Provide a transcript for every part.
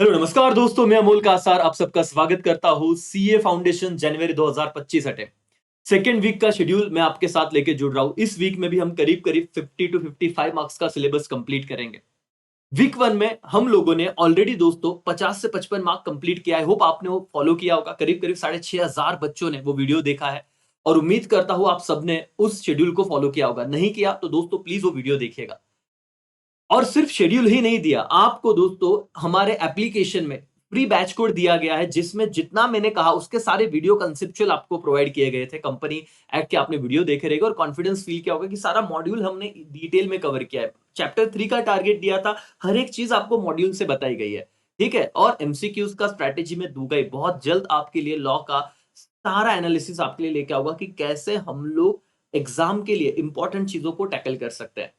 Hello नमस्कार दोस्तों, मैं अमोल कासार आप सबका स्वागत करता हूँ सीए फाउंडेशन जनवरी 2025 अटेम्प्ट सेकेंड वीक का शेड्यूल मैं आपके साथ लेके जुड़ रहा हूँ। इस वीक में भी हम करीब करीब 50 टू 55 मार्क्स का सिलेबस कंप्लीट करेंगे। वीक वन में हम लोगों ने ऑलरेडी दोस्तों 50 से 55 मार्क कंप्लीट किया है। होप आपने वो फॉलो किया होगा। करीब करीब 6,500 बच्चों ने वो वीडियो देखा है और उम्मीद करता हूँ आप सबने उस शेड्यूल को फॉलो किया होगा। नहीं किया तो दोस्तों प्लीज वो वीडियो देखिएगा। और सिर्फ शेड्यूल ही नहीं दिया आपको दोस्तों, हमारे एप्लीकेशन में फ्री बैच कोड दिया गया है जिसमें जितना मैंने कहा उसके सारे वीडियो कंसेप्चुअल आपको प्रोवाइड किए गए थे। कंपनी एक्ट के आपने वीडियो देखे रहेगा और कॉन्फिडेंस फील किया होगा कि सारा मॉड्यूल हमने डिटेल में कवर किया है। चैप्टर 3 का टारगेट दिया था, हर एक चीज आपको मॉड्यूल से बताई गई है। ठीक है, और एमसीक्यूज का स्ट्रैटेजी में दूंगा ही बहुत जल्द आपके लिए। लॉ का सारा एनालिसिस आपके लिए लेके आऊंगा कि कैसे हम लोग एग्जाम के लिए इंपॉर्टेंट चीजों को टैकल कर सकते हैं।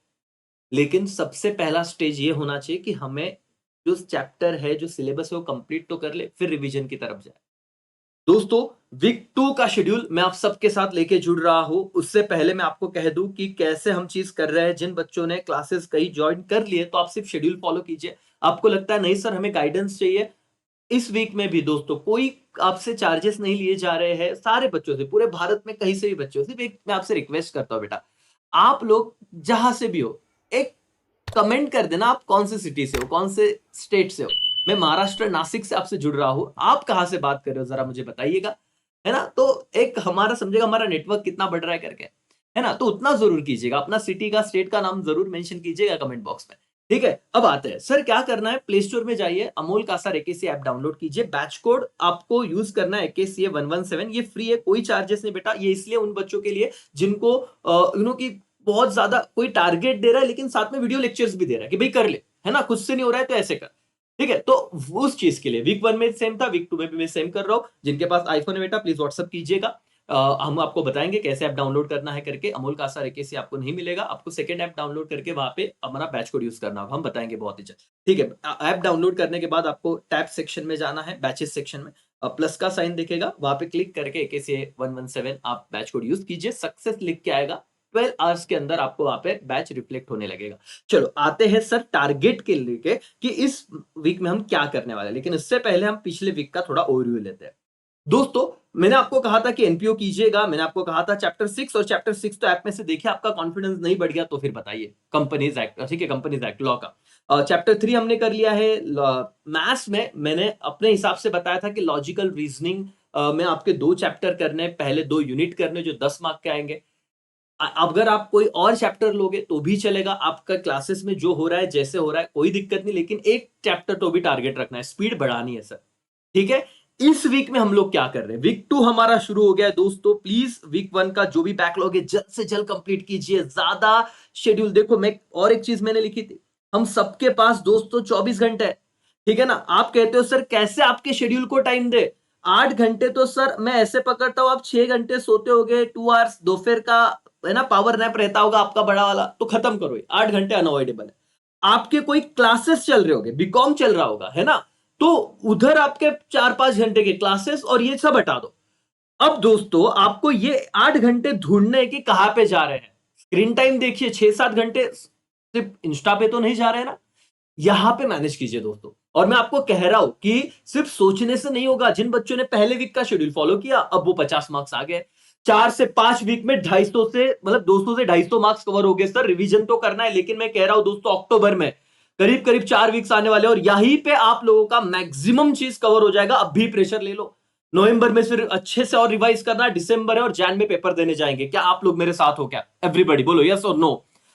लेकिन सबसे पहला स्टेज ये होना चाहिए कि हमें जो चैप्टर है, जो सिलेबस है वो कंप्लीट तो कर ले, फिर रिवीजन की तरफ जाए। दोस्तों, वीक 2 का शेड्यूल मैं आप सबके साथ लेके जुड़ रहा हूं। उससे पहले मैं आपको कह दूं कि कैसे हम चीज कर रहे हैं। जिन बच्चों ने क्लासेस कहीं ज्वाइन कर लिए तो आप सिर्फ शेड्यूल फॉलो कीजिए। आपको लगता है नहीं सर हमें गाइडेंस चाहिए, इस वीक में भी दोस्तों कोई आपसे चार्जेस नहीं लिए जा रहे हैं। सारे बच्चों से, पूरे भारत में कहीं से भी बच्चों, सिर्फ एक मैं आपसे रिक्वेस्ट करता हूं बेटा, आप लोग जहां से भी हो एक कमेंट कर देना आप कौन से सिटी से हो, कौन से स्टेट से हो। मैं महाराष्ट्र नासिक से आपसे जुड़ रहा हूं, आप कहां से बात कर रहे हो जरा मुझे बताइएगा, है ना। तो एक हमारा समझेगा हमारा नेटवर्क कितना बढ़ रहा है करके, है ना। तो उतना जरूर कीजिएगा, अपना सिटी का स्टेट का नाम जरूर मेंशन कीजिएगा कमेंट बॉक्स में। ठीक है, अब आते हैं सर क्या करना है। प्ले स्टोर में जाइए, Amol Kasar AKC app download कीजिए। बैच कोड आपको यूज करना है एकेसीए 117। ये फ्री है, कोई चार्जेस नहीं बेटा। ये इसलिए उन बच्चों के लिए जिनको यू नो की बहुत ज्यादा कोई टारगेट दे रहा है लेकिन साथ में वीडियो लेक्चर्स भी दे रहा है कि भाई कर ले, है ना। खुद से नहीं हो रहा है तो ऐसे कर। ठीक है, तो उस चीज के लिए वीक 1 में सेम था, वीक 2 में भी मैं सेम कर रहा हूं। जिनके पास आईफोन है बेटा प्लीज व्हाट्सअप कीजिएगा। हम आपको बताएंगे कैसे ऐप डाउनलोड करना है करके। अमोल कासार एकेसी आपको नहीं मिलेगा, आपको सेकंड ऐप डाउनलोड करके वहां पे हमारा बैच कोड यूज करना होगा, हम बताएंगे बहुत ही जल्द। ठीक है, ऐप डाउनलोड करने के बाद आपको टैब सेक्शन में जाना है, बैचेस सेक्शन में प्लस का साइन दिखेगा, वहां पे क्लिक करके एकेसी 117 आप बैच कोड यूज कीजिए। सक्सेस लिख के आएगा, 12 आवर्स के अंदर आपको वहां पे बैच रिफ्लेक्ट होने लगेगा। चलो आते हैं सर टारगेट के लिए कि इस वीक में हम क्या करने वाले हैं। लेकिन इससे पहले हम पिछले वीक का थोड़ा ओवरव्यू लेते हैं। दोस्तों, मैंने आपको कहा था कि एनपीओ कीजिएगा, मैंने आपको कहा था चैप्टर 6 और चैप्टर 6 तो ऐप में से देखिए। आपका कॉन्फिडेंस नहीं बढ़ गया तो फिर बताइए। कंपनीज एक्ट, ठीक है, कंपनीज एक्ट लॉ का चैप्टर 3 हमने कर लिया है। मैथ्स में मैंने अपने हिसाब से बताया था कि लॉजिकल रीजनिंग में आपके 2 चैप्टर करने, पहले 2 यूनिट करने जो 10 मार्क के आएंगे। अगर आप कोई और चैप्टर लोगे तो भी चलेगा, आपका क्लासेस में जो हो रहा है जैसे हो रहा है कोई दिक्कत नहीं, लेकिन एक चैप्टर तो भी टारगेट रखना है, स्पीड बढ़ानी है सर। ठीक है, इस वीक में हम लोग क्या कर रहे हैं। वीक 2 हमारा शुरू हो गया है दोस्तों। प्लीज वीक 1 का जो भी बैकलॉग है जल्द से जल्द कंप्लीट कीजिए। ज्यादा शेड्यूल देखो, मैं और एक चीज मैंने लिखी थी, हम सबके पास दोस्तों 24 घंटे है। ठीक है ना। आप कहते हो सर कैसे आपके शेड्यूल को टाइम दे। 8 घंटे तो सर मैं ऐसे पकड़ता हूं, आप 6 घंटे सोते होगे, 2 आवर्स दोपहर का, है ना, पावर नैप रहता होगा आपका बड़ा वाला, तो खत्म करो। 8 घंटे अनअवॉइडेबल है। आपके कोई क्लासेस चल रहे होंगे, बीकॉम चल रहा होगा, है ना, तो उधर आपके 4-5 घंटे के क्लासेस और ये सब हटा दो। अब दोस्तों आपको ये 8 घंटे ढूंढने की कहां पे जा रहे हैं। स्क्रीन टाइम देखिए, 6-7 घंटे सिर्फ इंस्टा पे तो नहीं जा रहे हैं ना, यहां पे मैनेज कीजिए दोस्तों। और मैं आपको कह रहा हूं कि सिर्फ सोचने से नहीं होगा। जिन बच्चों ने पहले वीक का शेड्यूल फॉलो किया अब वो 50 मार्क्स आ गए। 4 से 5 वीक में 250 से, मतलब 200 से 250 मार्क्स कवर हो गए। सर रिवीजन तो करना है, लेकिन मैं कह रहा हूं दोस्तों अक्टूबर में करीब करीब 4 वीक्स आने वाले और यहीं पे आप लोगों का मैक्सिमम चीज कवर हो जाएगा। अब भी प्रेशर ले लो। नवंबर में फिर अच्छे से और रिवाइज करना, दिसंबर है और जैन में पेपर देने जाएंगे। क्या आप लोग मेरे साथ हो? क्या एवरीबॉडी बोलो यस और नो।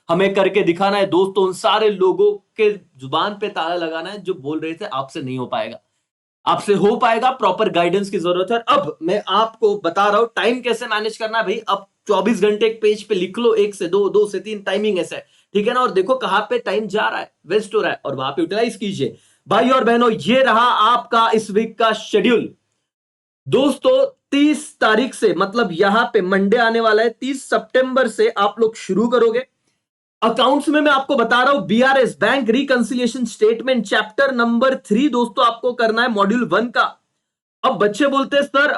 हमें करके दिखाना है दोस्तों। उन सारे लोगों के जुबान पे ताला लगाना है जो बोल रहे थे आपसे नहीं हो पाएगा। आपसे हो पाएगा, प्रॉपर गाइडेंस की जरूरत है। अब मैं आपको बता रहा हूं टाइम कैसे मैनेज करना है भाई। अब 24 घंटे एक पेज पे लिख लो, 1 से 2, 2 से 3 टाइमिंग ऐसा है। ठीक है ना। और देखो कहां पे टाइम जा रहा है, वेस्ट हो रहा है, और वहां पे यूटिलाइज कीजिए। भाई और बहनों, ये रहा आपका इस वीक का शेड्यूल। दोस्तों 30 तारीख से, मतलब यहां पे मंडे आने वाला है, 30 सितंबर से आप लोग शुरू करोगे। अकाउंट्स में मैं आपको बता रहा हूं, BRS bank reconciliation statement chapter number 3 दोस्तों आपको करना है, मॉड्यूल 1 का। अब बच्चे बोलते हैं सर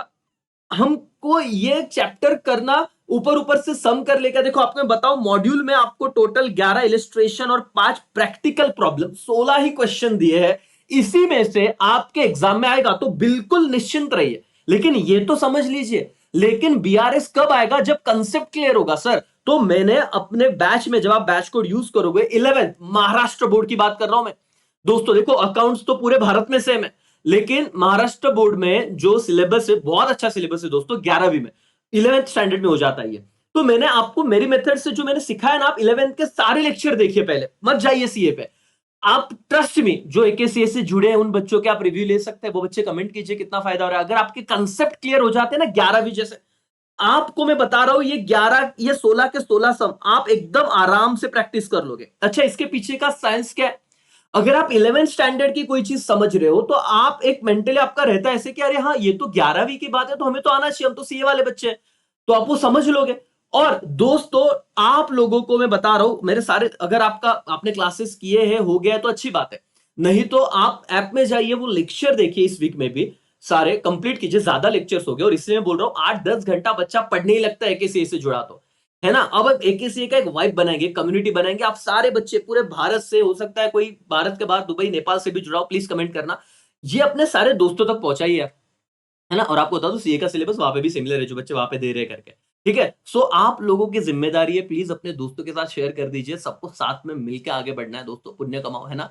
हमको ये चैप्टर करना ऊपर ऊपर से सम कर लेकर। देखो आपको मैं बताऊं, मॉड्यूल में आपको टोटल 11 इलिस्ट्रेशन और 5 प्रैक्टिकल प्रॉब्लम, 16 ही क्वेश्चन दिए हैं। इसी में से आपके एग्जाम में आएगा, तो बिल्कुल निश्चिंत रहिए। लेकिन ये तो समझ लीजिए, लेकिन बीआरएस कब आएगा? जब कंसेप्ट क्लियर होगा सर। तो मैंने अपने बैच में, जब आप बैच कोड यूज करोगे, 11th महाराष्ट्र बोर्ड की बात कर रहा हूं मैं दोस्तों। देखो अकाउंट्स तो पूरे भारत में सेम है, लेकिन महाराष्ट्र बोर्ड में जो सिलेबस है, बहुत अच्छा सिलेबस है दोस्तों। 11वीं में, 11th स्टैंडर्ड में हो जाता है ये। तो मैंने आपको मेरी मेथड से जो मैंने सिखाया ना, आप 11th के सारे लेक्चर देखिए, पहले मत जाइए सीए पे। आप ट्रस्ट में जो एकेसीए से जुड़े हैं उन बच्चों के आप रिव्यू ले सकते हैं। वो बच्चे कमेंट कीजिए कितना फायदा हो रहा है। अगर आपके कंसेप्ट क्लियर हो जाते हैं ना 11वीं जैसे, आपको मैं बता रहा हूं, ये 11 ये 16 के 16 सम आप एकदम आराम से प्रैक्टिस कर लोगे। अच्छा, इसके पीछे का साइंस क्या है? अगर आप 11th स्टैंडर्ड की कोई चीज समझ रहे हो, तो आप एक मेंटली आपका रहता है ऐसे कि अरे हाँ, ये तो 11वीं की बात है, तो हमें तो आना चाहिए, हम तो सीए वाले बच्चे हैं। तो आप वो समझ लोगे। और दोस्तों, आप लोगों को मैं बता रहा हूं, मेरे सारे, अगर आपने क्लासेस किए हैं, हो गया है, तो अच्छी बात है। नहीं तो आप ऐप में जाइए, वो लेक्चर देखिए, इस वीक में भी सारे कंप्लीट कीजिए। ज्यादा लेक्चर्स हो गए, और इसलिए मैं बोल रहा हूं 8-10 घंटा बच्चा पढ़ने ही लगता है एकेसीए से जुड़ा तो, है ना। अब एकेसीए का एक वाइब बनाएंगे, कम्युनिटी बनाएंगे। आप सारे बच्चे पूरे भारत से, हो सकता है कोई भारत के बाहर दुबई नेपाल से भी जुड़ा हो, प्लीज कमेंट करना। ये अपने सारे दोस्तों तक पहुंचाइए, है ना। और आपको बता दो, सीए का सिलेबस वहां पे भी सिमिलर है, जो बच्चे वहां पे दे रहे हैं करके। ठीक है, सो आप लोगों की जिम्मेदारी है, प्लीज अपने दोस्तों के साथ शेयर कर दीजिए। सबको साथ में मिलकर आगे बढ़ना है दोस्तों, पुण्य कमाओ, है ना।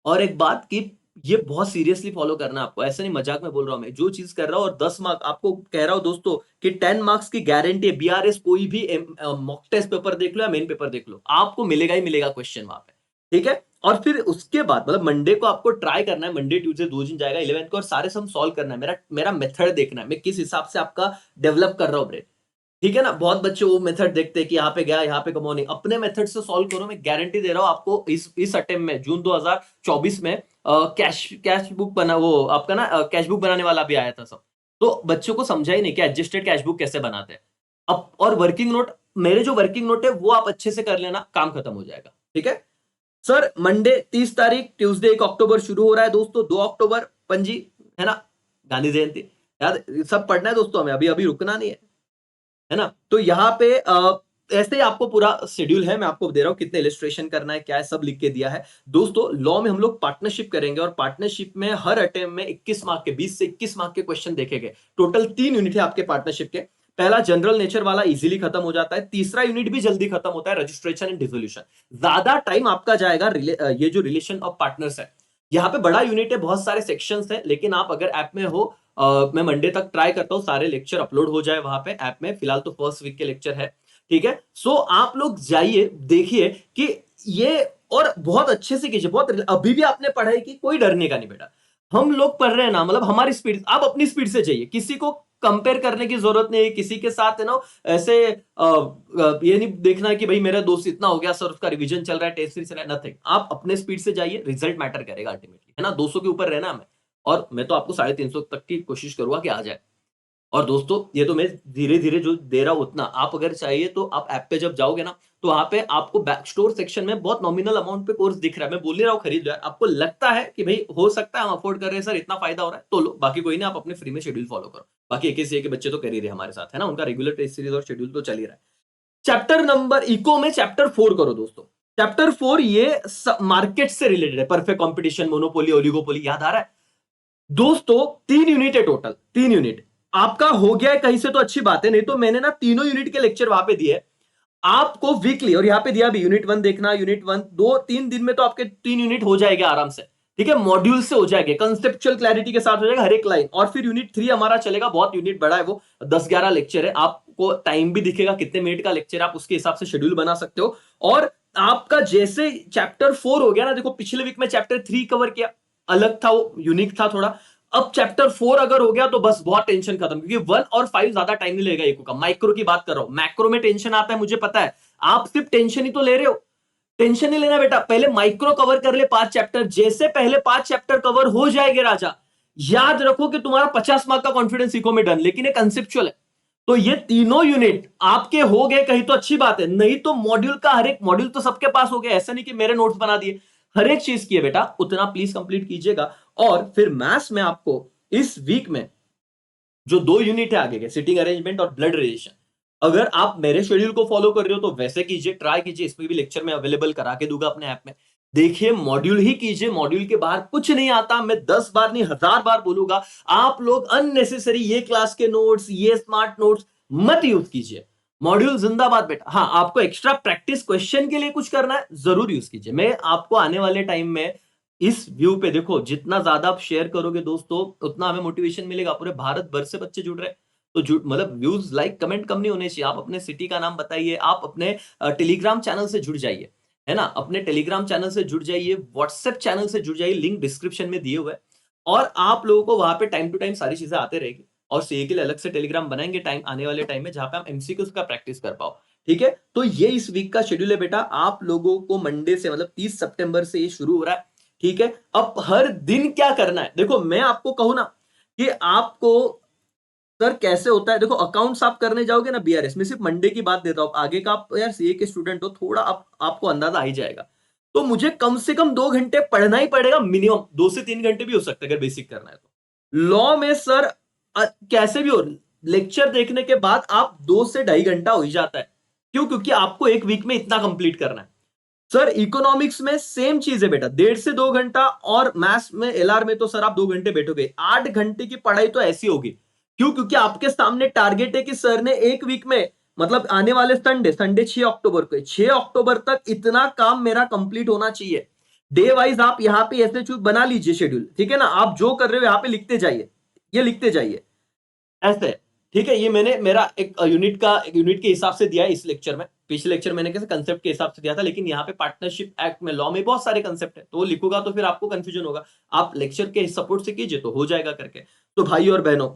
और एक बात कि ये बहुत सीरियसली फॉलो करना है आपको, ऐसे नहीं मजाक में बोल रहा हूं मैं। जो चीज कर रहा हूं, और 10 मार्क आपको कह रहा हूं दोस्तों, कि 10 मार्क्स की गारंटी है। बीआरएस कोई भी मॉक टेस्ट पेपर देख लो या मेन पेपर देख लो, आपको मिलेगा ही मिलेगा क्वेश्चन वहां पे। ठीक है, और फिर उसके बाद मतलब मंडे को आपको ट्राई करना है, मंडे ट्यूसडे 2 दिन जाएगा 11th को, और सारे सम सॉल्व करना है। मेरा मेरा मेथड देखना है, मैं किस हिसाब से आपका डेवलप कर रहा हूं ब्रेन। ठीक है ना। बहुत बच्चे वो मेथड देखते हैं कि यहाँ पे गया, यहाँ पे कमो नहीं। अपने मेथड से सॉल्व करो, मैं गारंटी दे रहा हूँ आपको। इस अटेम्प्ट में, जून 2024 में कैश बुक बना, वो आपका ना कैश बुक बनाने वाला भी आया था सब। तो बच्चों को समझा ही नहीं कि एडजस्टेड कैश बुक कैसे बनाते हैं। अब और वर्किंग नोट, मेरे जो वर्किंग नोट है वो आप अच्छे से कर लेना, काम खत्म हो जाएगा। ठीक है सर। मंडे 30 तारीख, ट्यूसडे 1 अक्टूबर शुरू हो रहा है दोस्तों। 2 अक्टूबर पणजी, है ना, गांधी जयंती। याद सब पढ़ना है दोस्तों, हमें अभी अभी रुकना नहीं है ना। तो यहाँ पे ऐसे ही आपको पूरा शेड्यूल है, मैं आपको दे रहा हूं, कितने इलिस्ट्रेशन करना है, क्या है, सब लिख के दिया है दोस्तों। लॉ में हम लोग पार्टनरशिप करेंगे, और पार्टनरशिप में हर अटेम्प्ट में 21 मार्क के, 20 से 21 मार्क के क्वेश्चन देखेंगे। टोटल 3 यूनिट है आपके पार्टनरशिप के। पहला जनरल नेचर वाला इजीली खत्म हो जाता है। तीसरा यूनिट भी जल्दी खत्म होता है, रजिस्ट्रेशन एंड डिसोल्यूशन। ज्यादा टाइम आपका जाएगा ये जो रिलेशन ऑफ पार्टनर्स है, यहाँ पे बड़ा यूनिट है, बहुत सारे सेक्शंस है। लेकिन आप अगर ऐप में हो, मैं मंडे तक ट्राई करता हूँ सारे लेक्चर अपलोड हो जाए वहां पे ऐप में। फिलहाल तो फर्स्ट वीक के लेक्चर है। ठीक है, सो आप लोग जाइए, देखिए कि ये, और बहुत अच्छे से कीजिए। बहुत अभी भी आपने पढ़ाई की, कोई डरने का नहीं बेटा। हम लोग पढ़ रहे हैं ना, मतलब हमारी स्पीड, आप अपनी स्पीड से जाइए, किसी को कंपेयर करने की जरूरत नहीं है किसी के साथ, है ना। ऐसे ये नहीं देखना कि भाई मेरा दोस्त इतना हो गया सर, उसका रिवीजन चल रहा है, टेस्ट सीरीज चल रहा है, नथिंग। आप अपने स्पीड से जाइए, रिजल्ट मैटर करेगा अल्टीमेटली, है ना। 200 के ऊपर रहना हमें, और मैं तो आपको 350 तक की कोशिश करूंगा कि आ जाए। और दोस्तों, ये तो मैं धीरे धीरे जो दे रहा हूं उतना, आप अगर चाहिए तो आप ऐप पे जब जाओगे ना, तो वहां पे आपको बैक स्टोर सेक्शन में बहुत नॉमिनल अमाउंट पे कोर्स दिख रहा है। मैं बोल नहीं रहा हूं खरीद लो यार, आपको लगता है कि भाई हो सकता है हम अफोर्ड कर रहे हैं सर, इतना फायदा हो रहा है, तो लो। बाकी कोई नहीं, आप अपने फ्री में शेड्यूल फॉलो करो। बाकी एकेसीए के बच्चे तो कर ही रहे हमारे साथ, है ना, उनका रेगुलर टेस्ट सीरीज और शेड्यूल तो चल ही रहा है। चैप्टर नंबर इको में चैप्टर 4 करो दोस्तों। चैप्टर 4 ये मार्केट से रिलेटेड है। परफेक्ट कंपटीशन, मोनोपोली, ओलिगोपोली, याद आ रहा है दोस्तों। 3 यूनिट है टोटल, 3 यूनिट आपका हो गया है कहीं से, तो अच्छी बात है। नहीं तो मैंने ना तीनों यूनिट के लेक्चर वहां पे दिए आपको वीकली, और यहाँ पे दिया भी यूनिट 1 देखना। यूनिट 1 2-3 दिन में तो आपके 3 यूनिट हो जाएंगे आराम से। ठीक है, मॉड्यूल से हो जाएंगे, कंसेप्चुअल क्लैरिटी के साथ हो जाएगा हर एक लाइन। और फिर यूनिट 3 हमारा चलेगा, बहुत यूनिट बड़ा है वो, 10-11 लेक्चर है। आपको टाइम भी दिखेगा कितने मिनट का लेक्चर, आप उसके हिसाब से शेड्यूल बना सकते हो। और आपका जैसे चैप्टर 4 हो गया ना, देखो पिछले वीक में चैप्टर 3 कवर किया, अलग था वो, यूनिक था थोड़ा। अब चैप्टर 4 अगर हो गया तो बस बहुत टेंशन खत्म, क्योंकि 1 और 5 ज्यादा टाइम नहीं लगेगा इको का। माइक्रो की बात कर रहा हूं, मैक्रो में टेंशन आता है मुझे पता है। आप सिर्फ टेंशन ही तो ले रहे हो, टेंशन नहीं लेना बेटा। पहले माइक्रो कवर कर ले 5 चैप्टर, जैसे पहले 5 चैप्टर कवर हो जाएंगे राजा, याद रखो कि तुम्हारा 50 मार्क का कॉन्फिडेंस इको में डन। लेकिन ये कंसेप्चुअल है, तो ये तीनों यूनिट आपके हो गए कहीं तो अच्छी बात है। नहीं तो मॉड्यूल का हर एक मॉड्यूल तो सबके पास हो गया, ऐसा नहीं कि मेरे नोट्स बना दिए। हर एक चीज की है बेटा, उतना प्लीज कंप्लीट कीजिएगा। और फिर मैथ्स में आपको इस वीक में जो 2 यूनिट है आगे के, सिटिंग अरेंजमेंट और ब्लड रिलेशन, अगर आप मेरे शेड्यूल को फॉलो कर रहे हो तो वैसे कीजिए, ट्राई कीजिए। इसमें भी लेक्चर में अवेलेबल करा के दूंगा अपने ऐप में। देखिए मॉड्यूल ही कीजिए, मॉड्यूल के बाहर कुछ नहीं आता। मैं 10 बार नहीं 1000 बार बोलूंगा, आप लोग अननेसेसरी ये क्लास के नोट्स, ये स्मार्ट नोट्स मत यूज कीजिए। मॉड्यूल जिंदाबाद बेटा। हाँ, आपको एक्स्ट्रा प्रैक्टिस क्वेश्चन के लिए कुछ करना है, जरूर यूज कीजिए। मैं आपको आने वाले टाइम में इस व्यू पे देखो, जितना ज्यादा आप शेयर करोगे दोस्तों, उतना हमें मोटिवेशन मिलेगा। पूरे भारत भर से बच्चे जुड़ रहे हैं, तो जुड़ मतलब व्यूज, लाइक, कमेंट कम नहीं होने चाहिए। आप अपने सिटी का नाम बताइए, आप अपने टेलीग्राम चैनल से जुड़ जाइए, है ना। अपने टेलीग्राम चैनल से जुड़ जाइए, व्हाट्सएप चैनल से जुड़ जाइए, लिंक डिस्क्रिप्शन में दिए हुए है। और आप लोगों को वहां पे टाइम टू टाइम सारी चीजें आते रहेगी। और सीए के लिए अलग से टेलीग्राम बनाएंगे टाइम आने वाले टाइम में, जहां पे हम एमसीक्यूज का प्रैक्टिस कर पाओ। ठीक है, तो ये इस वीक का शेड्यूल है बेटा। आप लोगों को मंडे से मतलब 30 सितंबर से ये शुरू हो रहा है। ठीक है, अब हर दिन क्या करना है, देखो मैं आपको कहूं ना कि आपको सर कैसे होता है, देखो अकाउंट्स आप करने जाओगे ना बीआरएस में, सिर्फ मंडे की बात देता हूं, आगे का आप यार सीए के स्टूडेंट हो, थोड़ा आपको अंदाजा आ ही जाएगा। तो मुझे कम से कम 2 घंटे पढ़ना ही पड़ेगा मिनिमम, 2 से 3 घंटे भी हो सकता है अगर बेसिक करना है तो। लॉ में सर कैसे भी हो, लेक्चर देखने के बाद आप 2 से 2.5 घंटा हो ही जाता है। क्यों? क्योंकि आपको एक वीक में इतना कंप्लीट करना है। सर इकोनॉमिक्स में सेम चीज है बेटा, 1.5 से 2 घंटा। और मैथ्स में एलआर में तो सर आप 2 घंटे बैठोगे, 8 घंटे की पढ़ाई तो ऐसी होगी। क्यों? क्योंकि आपके सामने टारगेट है कि सर ने एक वीक में, मतलब आने वाले संडे संडे 6 अक्टूबर को, 6 अक्टूबर तक इतना काम मेरा कंप्लीट होना चाहिए। डे वाइज आप यहाँ पे ऐसे चूज बना लीजिए शेड्यूल, ठीक है ना। आप जो कर रहे हो यहाँ पे लिखते जाइए, ये लिखते जाइए ऐसे। ठीक है, ये मैंने मेरा एक यूनिट के हिसाब से दिया है इस लेक्चर में। पिछले लेक्चर मैंने कैसे कंसेप्ट के हिसाब से दिया था, लेकिन यहाँ पे पार्टनरशिप एक्ट में, लॉ में बहुत सारे कंसेप्ट है, तो वो लिखूंगा तो फिर आपको कंफ्यूजन होगा। आप लेक्चर के सपोर्ट से कीजिए तो हो जाएगा करके। तो भाई और बहनों,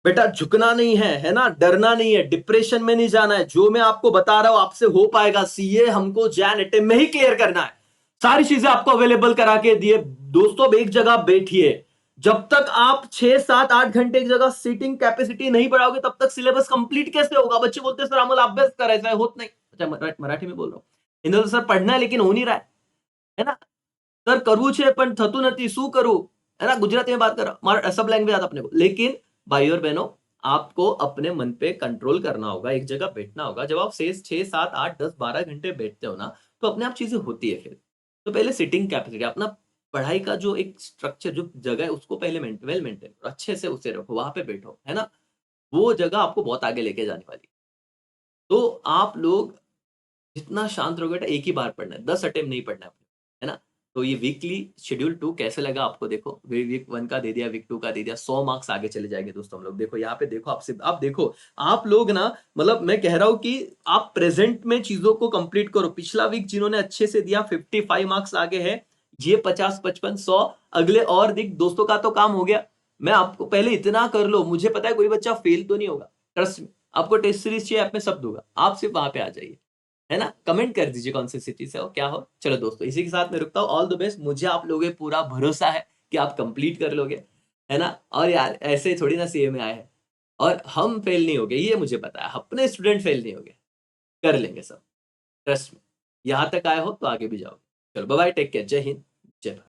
बेटा झुकना नहीं है ना, डरना नहीं है, डिप्रेशन में नहीं जाना है। जो मैं आपको बता रहा हूं आपसे हो पाएगा। सीए हमको जैन अटेम्प्ट में ही क्लियर करना है। सारी चीजें आपको अवेलेबल करा के दिए दोस्तों। अब एक जगह बैठिए, जब तक आप 6 7 8 घंटे की जगह सीटिंग कैपेसिटी नहीं बढ़ाओगे तब तक सिलेबस कंप्लीट कैसे होगा। बच्चे बोलते हैं सर आम्हाला अभ्यास करायचा है, होत नहीं। अच्छा मराठी में बोल रहा हूँ, हिंदी तो सर पढ़ना है लेकिन हो नहीं रहा है ना। सर करવું છે પણ થતું નથી, શું કરું, है ना। गुजराती में बात कर रहा हूँ, सब लैंग्वेज आता अपने को। लेकिन भाई और बहनों, आपको अपने मन पे कंट्रोल करना होगा, एक जगह बैठना होगा। जब आप 6 7 8 10 12 घंटे बैठते हो ना, तो अपने आप चीजें होती है फिर। तो पहले सिटिंग कैपेसिटी, अपना पढ़ाई का जो एक स्ट्रक्चर, जो जगह है, उसको पहले वेल मेंटेन करो, अच्छे से उसे रखो, वहां पे बैठो, है ना। वो जगह आपको बहुत आगे लेके जाने वाली है। तो आप लोग जितना शांत रहोगे बेटा, एक ही बार पढ़ना है, 10 अटेम्प्ट नहीं पढ़ना है ना। तो ये वीकली शेड्यूल 2 कैसे लगा आपको, देखो वीक 1 का दे दिया, वीक 2 का दे दिया, 100 मार्क्स आगे चले जाएंगे दोस्तों हम लोग। देखो यहाँ पे देखो, आपसे आप देखो, आप लोग ना, मतलब मैं कह रहा हूं कि आप प्रेजेंट में चीजों को कंप्लीट करो। पिछला वीक जिन्होंने अच्छे से दिया 55 मार्क्स आगे है, ये 50 55 100 अगले और दिख दोस्तों का तो काम हो गया। मैं आपको पहले इतना कर लो, मुझे पता है कोई बच्चा फेल तो नहीं होगा, ट्रस्ट में। आपको टेस्ट सीरीज चाहिए, आप में सब दूंगा, आप सिर्फ वहां पे आ जाइए, है ना। कमेंट कर दीजिए कौन सी सिटी से हो, क्या हो। चलो दोस्तों, इसी के साथ मैं रुकता हूँ। All the best. मुझे आप लोगों पे पूरा भरोसा है कि आप कंप्लीट कर लोगे, है ना। और यार ऐसे थोड़ी ना सीए में आए हैं, और हम फेल नहीं हो गए, ये मुझे पता है। अपने स्टूडेंट फेल नहीं हो गए, कर लेंगे सब, ट्रस्ट में। यहाँ तक आए हो तो आगे भी जाओगे। चलो बाय बाय, टेक केयर, जय हिंद, जय भारत।